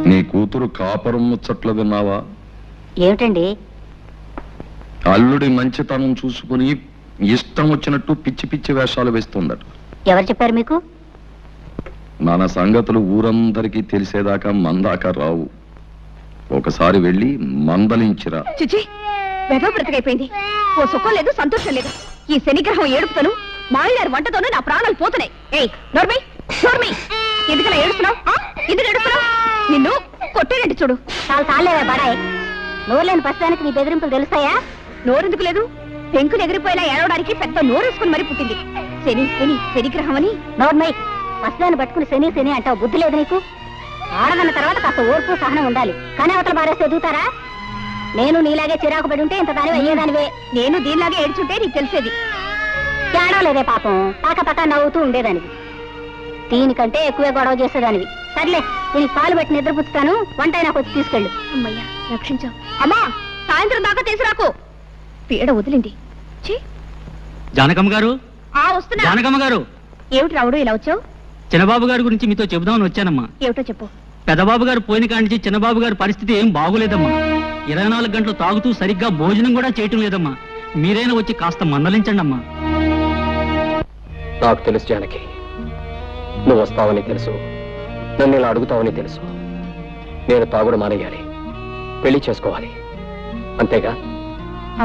నీ కూతురు కాపురం ముచ్చట్లు విన్నావా? ఏమిటండి? అల్లుడి మంచితనం చూసుకుని ఇష్టం వచ్చినట్టు పిచ్చి పిచ్చి వేషాలు వేస్తుందట. ఎవరు చెప్పారు మీకు? మన సంగతులు ఊరందరికీ తెలిసేదాకా మందాక రావు. ఒకసారి వెళ్ళి మందలించిరా. చిచి, వెధవ బ్రతికైపోయింది. ఓ సుఖం లేదు, సంతోషం లేదు. ఈ శనిగ్రహం ఏడుపుతాను, మాయగారి వంటతోనే నా ప్రాణాలు పోతున్నాయి. ఏయ్ నోర్మై, నోర్మై, ఎందుకలా ఏడుస్తున్నావు? ఎందుకు ఏడుస్తున్నావు? నిన్ను కొట్టేనండి చూడు. చాలా సాలేవా బాడాయ్? నోరులేని ప్రస్తుతానికి నీ బెదిరింపులు తెలుస్తాయా? నోరెందుకు లేదు? పెంకులు ఎగిరిపోయినా ఏడవడానికి పెద్ద నోరేసుకుని మరీ పుట్టింది. శని శని శనిగ్రహం అని. నోర్మై, ప్రస్తుతాన్ని పట్టుకుని శని శని అంటావు. బుద్ధి లేదు నీకు? ఆడదన్న తర్వాత కాస్త ఓర్పు సహనం ఉండాలి. కానీ అవతల బారేస్తే ఎదుగుతారా? నేను నీలాగే చిరాకు పడి ఉంటే ఇంత దానివి అయ్యేదానివే. నేను దీనిలాగే ఏడ్చుంటే నీకు తెలిసేది. ఏడవలేదే పాపం, పాక పక్క నవ్వుతూ ఉండేదానివి. దీనికంటే ఎక్కువే గొడవ చేసేదానివి. సర్లే, దీనికి పాలు పెట్టి నిద్రపుచ్చుతాను, వంట నాకు వచ్చి తీసుకెళ్ళు. అమ్మయ్యా, రక్షించావు. అమ్మా, సాయంత్రం దాకా తీసుకురాకు. పీడ వదిలింది. జానకమ్మ గారు, వస్తున్నా. జానకమ్మ గారు. ఏమిటి రావుడు ఇలా వచ్చావు? చిన్నబాబు గారి గురించి మీతో చెబుదామని వచ్చానమ్మా. ఏమిటో చెప్పు. పెద్దబాబు గారు పోయిన కాంచి చిన్నబాబు గారి పరిస్థితి ఏం బాగోలేదమ్మా. 24 గంటలు తాగుతూ సరిగ్గా భోజనం కూడా చేయటం లేదమ్మా. మీరైనా వచ్చి కాస్త మందలించండి అమ్మా. నాకు తెలుసు జానకి, నువ్వు వస్తావని తెలుసు, నన్ను ఇలా అడుగుతావని తెలుసు. నేను తాగుడు మానేయాలి, పెళ్లి చేసుకోవాలి, అంతేగా?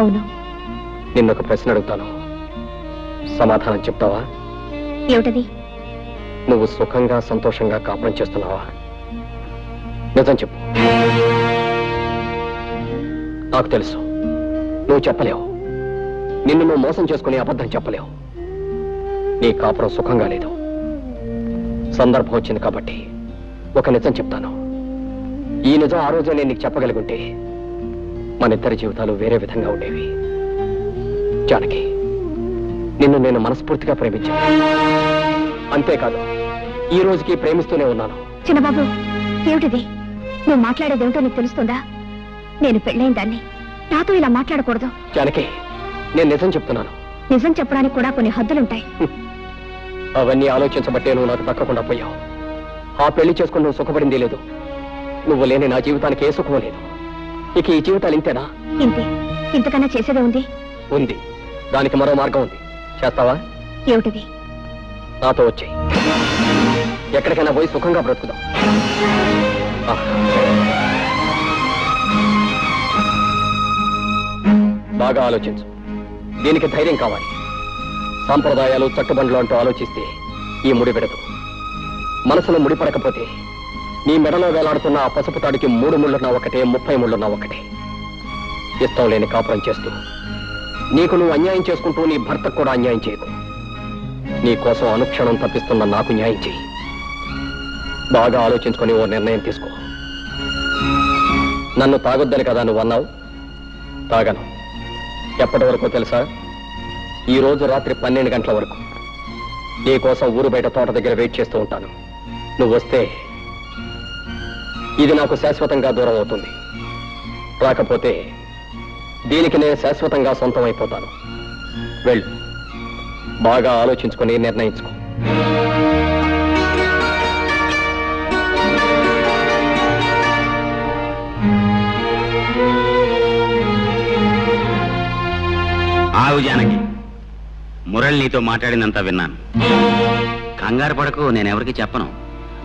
అవును. నిన్నొక ప్రశ్న అడుగుతాను, సమాధానం చెప్తావా? ఏమిటది? నువ్వు సుఖంగా సంతోషంగా కాపురం చేస్తున్నావా? నిజం చెప్పు. నాకు తెలుసు నువ్వు చెప్పలేవు. నిన్ను నువ్వు మోసం చేసుకుని అబద్ధం చెప్పలేవు. నీ కాపురం సుఖంగా లేదు. సందర్భం వచ్చింది కాబట్టి ఒక నిజం చెప్తాను. ఈ నిజం ఆ రోజే నేను నీకు చెప్పగలిగుంటే మన ఇద్దరి జీవితాలు వేరే విధంగా ఉండేవి. జానకి, నిన్ను నేను మనస్ఫూర్తిగా ప్రేమించాను. అంతేకాదు, ఈ రోజుకి ప్రేమిస్తూనే ఉన్నాను. చిన్నబాబు, ఏమిటిది? నువ్వు మాట్లాడేదేమిటో నీకు తెలుస్తుందా? నేను పెళ్ళైన దాన్ని, నాతో ఇలా మాట్లాడకూడదు. జానకి, నేను నిజం చెప్తున్నాను. నిజం చెప్పడానికి కూడా కొన్ని హద్దులుంటాయి. అవన్నీ ఆలోచించబట్టే నువ్వు నాకు తక్కకుండా పోయావు. ఆ పెళ్లి చేసుకుని నువ్వు సుఖపడింది లేదు. నువ్వు లేని నా జీవితానికి ఏ సుఖం లేదు. ఇక ఈ జీవితాలు ఇంతేనా? ఇంతే. ఇంతకన్నా చేసేదే ఉంది? ఉంది. దానికి మరో మార్గం ఉంది. చేస్తావా? ఏమిటిది? నాతో వచ్చేయి. ఎక్కడికైనా పోయి సుఖంగా బ్రతుకుదాం. బాగా ఆలోచించు. దీనికి ధైర్యం కావాలి. సాంప్రదాయాలు, చట్టుబండ్లు అంటూ ఆలోచిస్తే ఈ ముడి విడదు. మనసులో ముడిపడకపోతే నీ మెడలో వేలాడుతున్న ఆ పసుపు తాడికి 3 ముళ్ళున్నా ఒకటే, 30 ముళ్ళున్నా ఒకటే. ఇష్టం లేని కాపురం చేస్తూ నీకు నువ్వు అన్యాయం చేసుకుంటూ నీ భర్తకు కూడా అన్యాయం చేయకు. నీ కోసం అనుక్షణం తప్పిస్తున్న నాకు న్యాయం చేయి. బాగా ఆలోచించుకొని ఓ నిర్ణయం తీసుకో. నన్ను తాగొద్దని కదా నువ్వు అన్నావు. తాగను. ఎప్పటి వరకు తెలుసా? ఈ రోజు రాత్రి 12 గంటల వరకు నీ కోసం ఊరు బయట తోట దగ్గర వెయిట్ చేస్తూ ఉంటాను. నువ్వు వస్తే ఇది నాకు శాశ్వతంగా దూరం అవుతుంది. రాకపోతే దీనికి నేను శాశ్వతంగా సొంతం అయిపోతాను. వెళ్ళు. బాగా ఆలోచించుకొని నిర్ణయించుకో. ఆగు జానకి, మురళి నీతో మాట్లాడినంత విన్నాను. కంగారు పడకు, నేనెవరికి చెప్పను.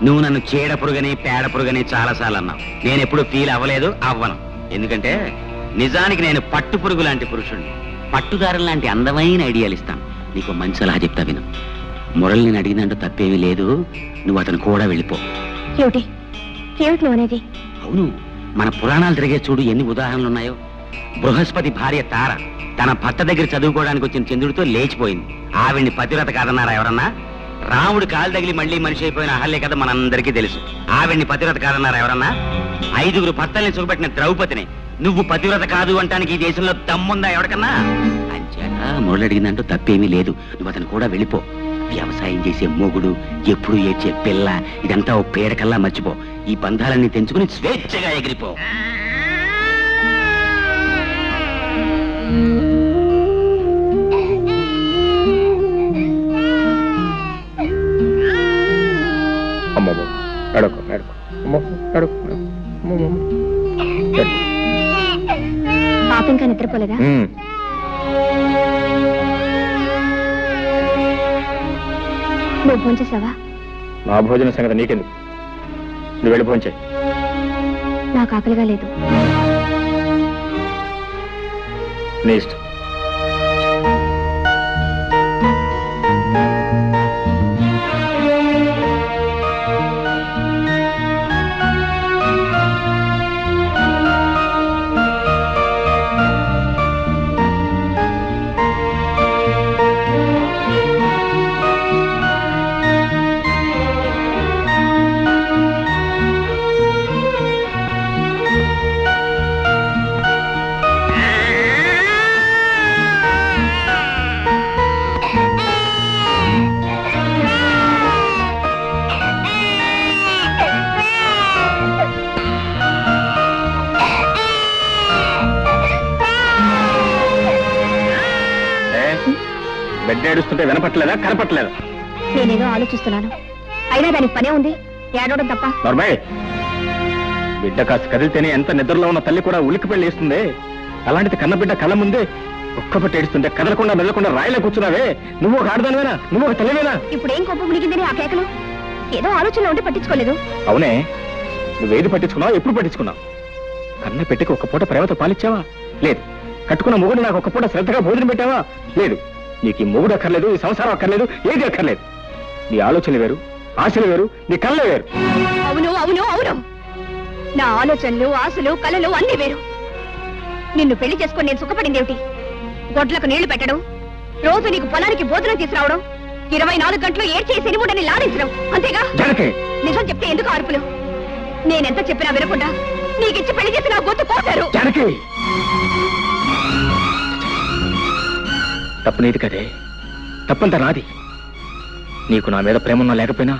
నువ్వు నన్ను చీడ పురుగని, పేడ పురుగని చాలాసార్లు అన్నావు. నేనెప్పుడు ఫీల్ అవ్వలేదు, అవ్వను. ఎందుకంటే నిజానికి నేను పట్టు పురుగు లాంటి పురుషుణ్ణి. పట్టుదారుల లాంటి అందమైన ఐడియాలు ఇస్తాను. నీకు మంచి సలహా చెప్తా విను. మురళి నేను అడిగినంటూ తప్పేమీ లేదు. నువ్వు అతను కూడా వెళ్ళిపో. ఏమిటి? ఏమిటి నువ్వు అనేది? అవును, మన పురాణాలు తిరిగే చూడు ఎన్ని ఉదాహరణలు ఉన్నాయో. బృహస్పతి భార్య తార తన భర్త దగ్గర చదువుకోవడానికి వచ్చిన చంద్రుడితో లేచిపోయింది. ఆవిడ్ని పతివ్రత కాదన్నారా ఎవరన్నా? రాముడు కాలు తగిలి మళ్ళీ మనిషి అయిపోయిన అహల్య కథ మనందరికీ తెలుసు. ఆవిడ్ని పతివ్రత కాదన్నారా ఎవరన్నా? 5గురు భర్తల్ని చూపెట్టిన ద్రౌపదిని నువ్వు పతివ్రత కాదు అంటానికి ఈ దేశంలో దమ్ముందా ఎవరికన్నా? అంచేత మురళి అడిగిందంటూ తప్పేమీ లేదు. నువ్వు అతను కూడా వెళ్ళిపో. వ్యవసాయం చేసే మొగుడు, ఎప్పుడు ఏడ్చే పిల్ల, ఇదంతా ఓ పేడకల్లా మర్చిపో. ఈ బంధాలన్నీ తెంచుకుని స్వేచ్ఛగా ఎగిరిపో. అమ్మమ్మ, నడుకో నడుకో. పాప ఇంకా నిద్రపోలేదా? నువ్వు భోంచేసావా? నా భోజన సంగతి నీకెందుకు? నువ్వు వెళ్ళి భోంచే. నాకు ఆకలిగా లేదు. నీ ఇష్టం. బిడ్డ ఏడుస్తుంటే వినపట్లేదా, కనపట్లేదా? నేనేదో ఆలోచిస్తున్నాను. అయినా దానికి పనే ఉంది, ఏడవడం తప్ప. నర్మయ్, బిడ్డ కాస్త కదిలితేనే ఎంత నిద్రలో ఉన్న తల్లి కూడా ఉలిక్కి పెళ్లి వేస్తుంది. అలాంటిది కన్న బిడ్డ కళ్ళ ముందే ఒక్కపట్టి ఏడుస్తుంటే కదలకుండా మెదలకుండా రాయిలా కూర్చున్నావే. నువ్వు ఒక ఆడదానివేనా? నువ్వు ఒక తల్లివేనా? ఇప్పుడు ఏం కొప్ప మునిగిందని ఆ కేకలు? ఏదో ఆలోచనలో ఉంటే పట్టించుకోలేదు. అవునే, నువ్వేది పట్టించుకున్నావు? ఎప్పుడు పట్టించుకున్నావు? కన్న పెట్టికి ఒక్క పూట ప్రేమతో పాలిచ్చావా? లేదు. కట్టుకున్న మొగుడు నాకు ఒక్క పూట శ్రద్ధగా భోజనం పెట్టావా? లేదు. నీకు ఈ మొగుడు అక్కర్లేదు, ఈ సంసారం అక్కర్లేదు, ఏది అక్కర్లేదు. నీ ఆలోచనలు వేరు, ఆశలు వేరు, నీ కళ్ళే వేరు. అవును అవును అవును, నా ఆలోచనలు, ఆశలు, కళలు అన్ని వేరు. నిన్ను పెళ్లి చేసుకొని నేను సుఖపడిందేమిటి? గొడ్లకు నీళ్లు పెట్టడం, రోజు నీకు పొలానికి భోజనం తీసుకురావడం, 24 గంటలు ఏడ్చే శనిముడని లాడించడం, అంతేగా? నిజం చెప్తే ఎందుకు అరుపులు? నేనెంత చెప్పినా వినకుండా నీకిచ్చి పెళ్లి చేసి నా గొంతు కోసారు. తప్పు నీది కదే, తప్పంతా నాది. నీకు నా మీద ప్రేమ ఉన్నా లేకపోయినా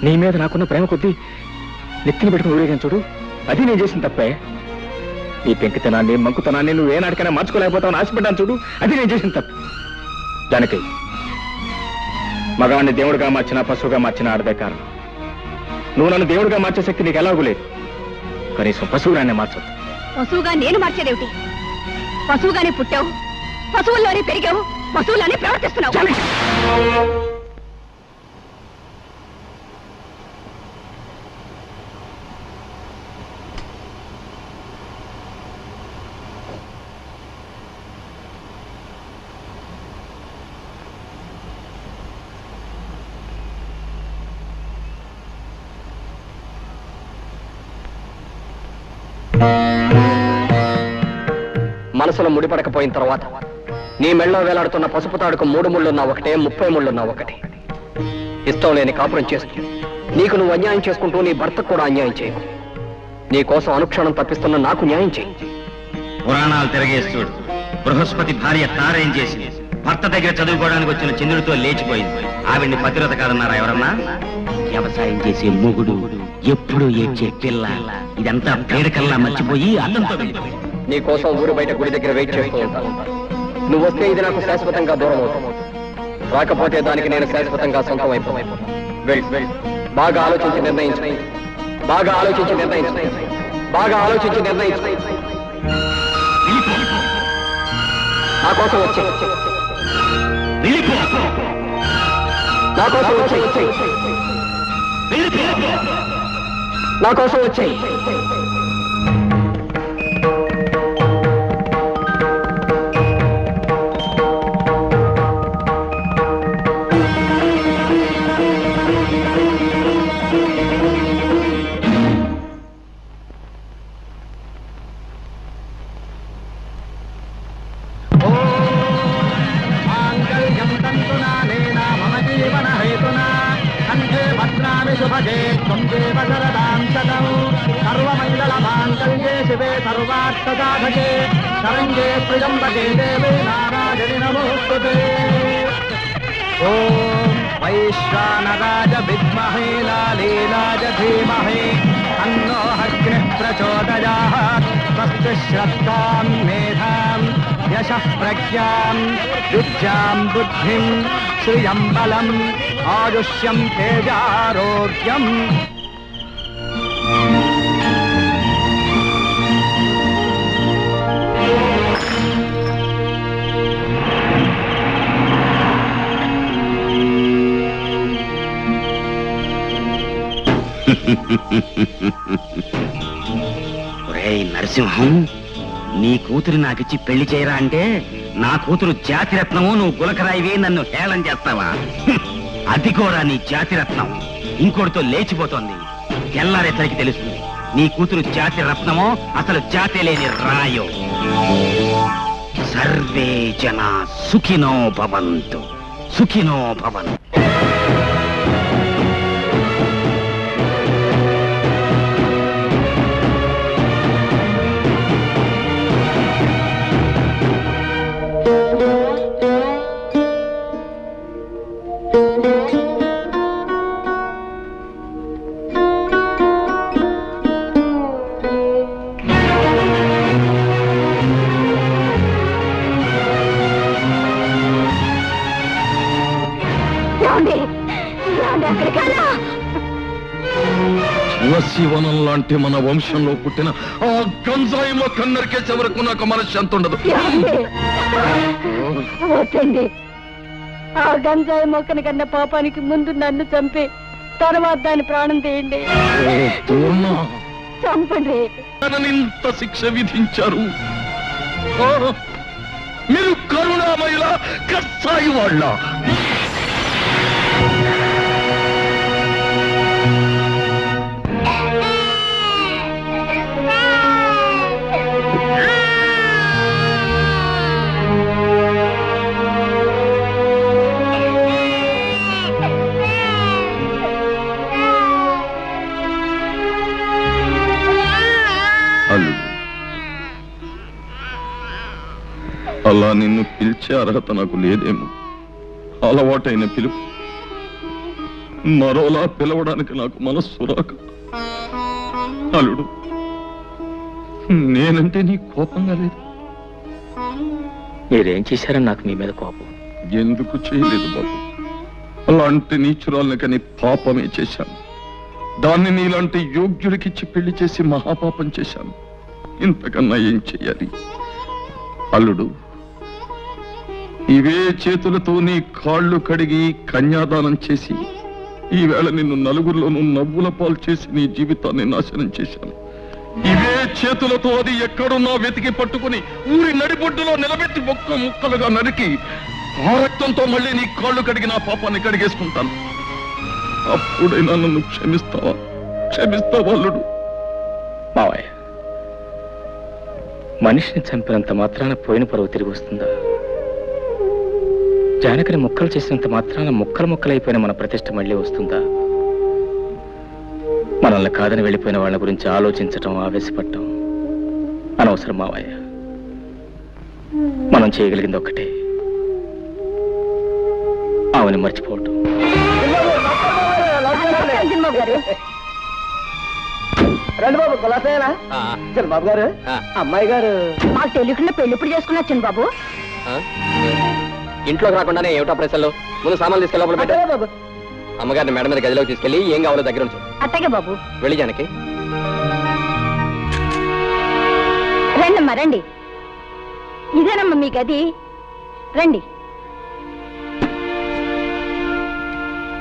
నీ మీద నాకున్న ప్రేమ కొద్దీ నెత్తిని పెట్టుకుని ఊరేగాను చూడు, అది నేను చేసిన తప్పే. నీ పెంకితనాన్ని, మంకుతనాన్ని నువ్వు ఏనాటికైనా మార్చుకోలేకపోతావు ఆశపడ్డాను చూడు, అది నేను చేసిన తప్పు. దానికి మగవాణ్ణి దేవుడిగా మార్చినా పశువుగా మార్చినా ఆడదే కారణం. నువ్వు నన్ను దేవుడిగా మార్చే శక్తి నీకు ఎలాగూ లేదు. కనీసం పశువుగానే మార్చదు. పశువుగా నేను మార్చేదేమిటి? పశువుగానే పుట్టావు, పశువుల్లోనే పెరిగావు, పశువుల్లోనే ప్రవర్తిస్తున్నావు. మనసులో ముడిపడకపోయిన తర్వాత నీ మెళ్ళో వేలాడుతున్న పసుపు తాడుకు 3 ముళ్ళున్నా ఒకటే, 30 ముళ్ళున్నా ఒకటే. ఇష్టం లేని కాపురం చేస్తూ నీకు నువ్వు అన్యాయం చేసుకుంటూ నీ భర్తకు కూడా అన్యాయం చేయకు. నీ కోసం అనుక్షణం తప్పిస్తున్న నాకు న్యాయం చేయి. పురాణాలు తిరగేసి చూడు. బృహస్పతి భార్య తారేం చేసింది? భర్త దగ్గర చదువుకోవడానికి వచ్చిన చంద్రుడితో లేచిపోయింది. ఆవిడ్ని పతివ్రత కాదన్నారా ఎవరన్నా? వ్యవసాయం చేసే మొగుడు, ఎప్పుడు ఏడ్చే పిల్ల, ఇదంతా పేడకల్లా మర్చిపోయి అతనితో వెళ్ళిపోయింది. నీ కోసం ఊరు బయట గుడి దగ్గర వెయిట్ చేస్తూ ఉంటాను. నువ్వు వస్తే ఇది నాకు శాశ్వతంగా దూరం అవుతావు, రాకపోతే దానికి నేను శాశ్వతంగా సొంతం అయిపోతాను. వెళ్ళు. బాగా ఆలోచించి నిర్ణయించు. బాగా ఆలోచించి నిర్ణయించు. బాగా ఆలోచించి నిర్ణయించు. నా కోసం వచ్చే, నా కోసం వచ్చే, నా కోసం వచ్చే. सर्वमङ्गलमाङ्गल्ये शिवे सर्वार्थसाधके शरण्ये त्र्यम्बके देवे नारायणि नमोस्तुते। ॐ वैश्वानराय विद्महे लालीलाय धीमहि तन्नो अग्निः प्रचोदयात्। स्वस्ति श्रद्धां मेधां यशः प्रज्ञां विद्यां बुद्धिं श्रियं बलम् आयुष्यं तेजारोग्यम् ఒరేయ్ నరసింహం, నీ కూతురు నాకిచ్చి పెళ్లి చేయరా అంటే నా కూతురు జాతిరత్నము, నువ్వు గులకరాయివే నన్ను హేళన చేస్తావా? అది కూడా నీ జాతిరత్నం ఇంకోటితో లేచిపోతోంది. తెల్లారేసరికి తెలుస్తుంది నీ కూతురు జాతి రత్నమో అసలు జాతి లేని రాయో. సర్వే జన సుఖినో భవంతు, సుఖినో భవంతు. శివనం లాంటి మన వంశంలో పుట్టిన ఆ గంజాయి మొక్క నరికేసే వరకు నాకు మనశ్శాంతి ఉండదు. వద్దండి, ఆ గంజాయి మొక్కని కన్నా పాపానికి ముందు నన్ను చంపి తర్వాత దాని ప్రాణం తీయండి. చంపండి. ఇంత శిక్ష విధించారు. మీరు కరుణామయుల కసాయి వాళ్ళ. అలా నిన్ను పిలిచే అర్హత నాకు లేదేమో. అలవాటైన పిలుపు మరోలా పిలవడానికి నాకు మనస్సు రాక. అల్లుడు, నేనంటే నీ కోపంగా లేదు. మీరేం చేశారని నాకు మీ మీద కోపం. ఎందుకు చేయలేదు బాబు. అలాంటి నీచురాల్ని కానీ పాపమే చేశాను. దాన్ని నీలాంటి యోగ్యుడికిచ్చి పెళ్లి చేసి మహాపాపం చేశాను. ఇంతకన్నా ఏం చెయ్యాలి? అల్లుడు, ఇవే చేతులతో నీ కాళ్ళు కడిగి కన్యాదానం చేసి ఈవేళ నిన్ను నలుగురిలోనూ నవ్వుల పాలు చేసి నీ జీవితాన్ని నాశనం చేశాను. ఇవే చేతులతో అది ఎక్కడున్నా వెతికి పట్టుకుని ఊరి నడిబొడ్డులో నిలబెట్టి ఒక్క ముక్కలుగా నరికి ఆ రక్తంతో మళ్ళీ నీ కాళ్ళు కడిగి నా పాపాన్ని కడిగేసుకుంటాను. అప్పుడైనా నన్ను క్షమిస్తావా? క్షమిస్తావా అల్లుడు? మావయ్య, మనిషిని చంపినంత మాత్రాన పోయిన పరువు తిరిగి వస్తుందా? జానకిని ముక్కలు చేసినంత మాత్రాన ముక్కలు ముక్కలైపోయిన మన ప్రతిష్ట మళ్ళీ వస్తుందా? మనల్ని కాదని వెళ్ళిపోయిన వాళ్ళ గురించి ఆలోచించటం, ఆవేశపడటం అనవసరం మావయ్య. మనం చేయగలిగింది ఒక్కటే, ఆమెను మర్చిపోవటం. రండి బాబు, కులాసైనా చిన్నబాబు గారు, అమ్మాయి గారు. మాకు తెలియకుండా పెళ్లి ఇప్పుడు చేసుకున్నా చిన్నబాబు. ఇంట్లోకి రాకుండానే ఏమిటా ప్రశ్నలు? ముందు సామాన్లు తీసుకెళ్ళి లోపల పెట్టే బాబు. అమ్మగారిని మేడం మీద గదిలోకి తీసుకెళ్ళి ఏం కావాలో దగ్గర ఉంచు. అట్టగే బాబు. వెళ్ళి జానకి. రండమ్మా రండి. ఇదేనమ్మా మీ గది, రండి.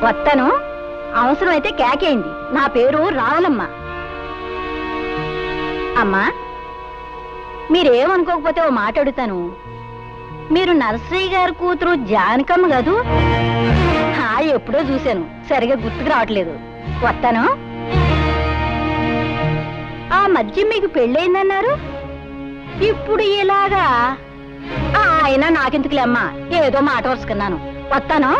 వస్తాను, అవసరమైతే కేకేయండి. నా పేరు రావులమ్మ. అమ్మా, మీరేమనుకోకపోతే ఓ మాట అడుగుతాను. మీరు నర్సరీ గారి కూతురు జానకమ్మ కదూ? ఎప్పుడో చూశాను, సరిగా గుర్తుకు రావట్లేదు. వస్తాను. ఆ మధ్య మీకు పెళ్ళయిందన్నారు, ఇప్పుడు ఇలాగా? అయినా నాకెందుకులే అమ్మా, ఏదో మాట వరుసుకున్నాను. వస్తాను.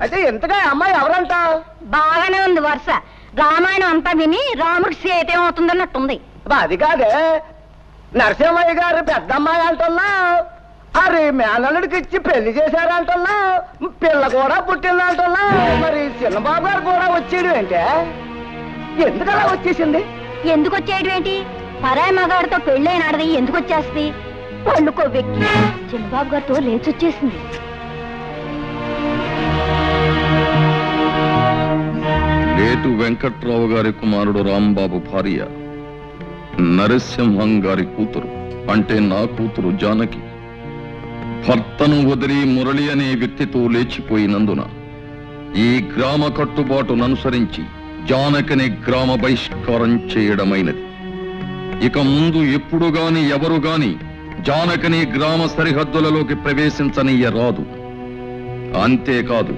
అయితే ఎంతగా అమ్మాయి ఎవరంట? బాగానే ఉంది వరుస. రామాయణం అంతా విని రాముడికి సీత ఏమవుతుందన్నట్టుంది. అది కాదే, నరసింహయ్య గారు పెద్దమ్మాయి అంటున్నా, అరే మేనల్లుడికి ఇచ్చి పెళ్లి చేశారంటున్నా, పిల్ల కూడా పుట్టిందంటున్నా. మరి చిన్నబాబు గారు కూడా వచ్చేయడం ఏంటే? ఎందుకలా వచ్చేసింది? ఎందుకు వచ్చేయడం ఏంటి? పరాయి మగాడితో పెళ్ళైనాడది ఎందుకు వచ్చేస్తుంది? పళ్ళు కొవ్వెక్కి చిన్నబాబు గారితో లేచొచ్చేసింది. లేటు వెంకట్రావు గారి కుమారుడు రాంబాబు భార్య నరసింహం గారి కూతురు అంటే నా కూతురు జానకి భర్తను వదిలి మురళి అనే వ్యక్తితో లేచిపోయినందున ఈ గ్రామ కట్టుబాటును అనుసరించి జానకిని గ్రామ బహిష్కారం చేయడమైనది. ఇక ముందు ఎప్పుడు గాని ఎవరు గాని జానకిని గ్రామ సరిహద్దులలోకి ప్రవేశించనీయరాదు. అంతేకాదు,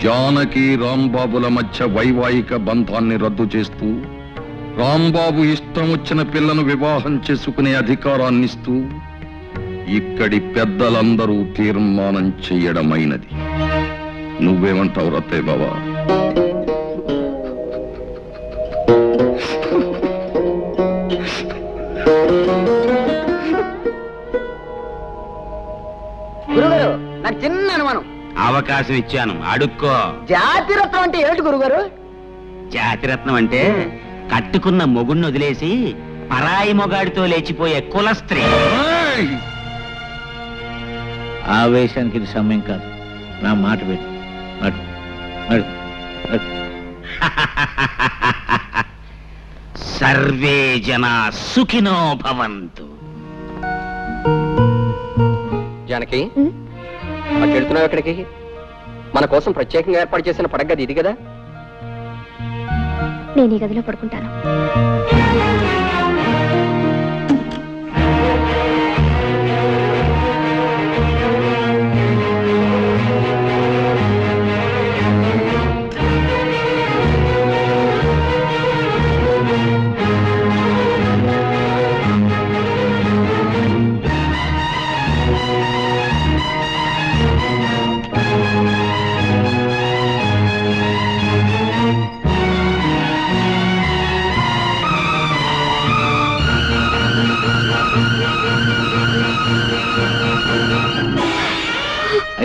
జానకి రాంబాబుల మధ్య వైవాహిక బంధాన్ని రద్దు చేస్తూ రాంబాబు ఇష్టం వచ్చిన పిల్లను వివాహం చేసుకునే అధికారాన్నిస్తూ ఇక్కడి పెద్దలందరూ తీర్మానం చెయ్యడమైనది. నువ్వేమంటావు రత్తయ్య బావా? గురుగారు, నాకు చిన్న అనుమానం. అవకాశం ఇచ్చాను, అడుక్కో. జాతిరత్నం అంటే ఏమిటి గురుగారు? జాతిరత్నం అంటే కట్టుకున్న మొగుణ్ణి వదిలేసి పరాయి మొగాడితో లేచిపోయే కుల స్త్రీ. ఆవేశానికి ఇది సమయం కాదు. నా మాట విను. నడు నడు నడు. సర్వే జనా సుఖినో భవంతు. జానకి, అటు వెళ్తున్నావు ఎక్కడికి? మన కోసం ప్రత్యేకంగా ఏర్పాటు చేసిన పడగది ఇది కదా? నేను ఈ గదిలో పడుకుంటాను.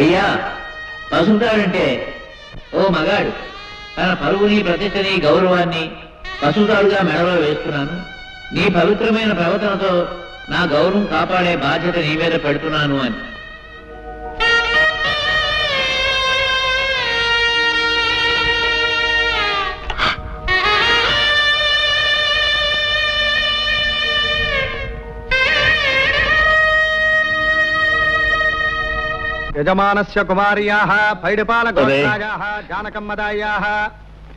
అయ్యా, పసుపుతాడంటే ఓ మగాడు తన పరువుని, ప్రతిష్టని, గౌరవాన్ని పసుపుతాడుగా మెడలో వేస్తున్నాను. నీ పవిత్రమైన ప్రవర్తనతో నా గౌరవం కాపాడే బాధ్యత నీ మీద పెడుతున్నాను అని. యజమానస్య కుమార్యాః పైడిపాల గోత్రాయాః జానకమ్మదాయాః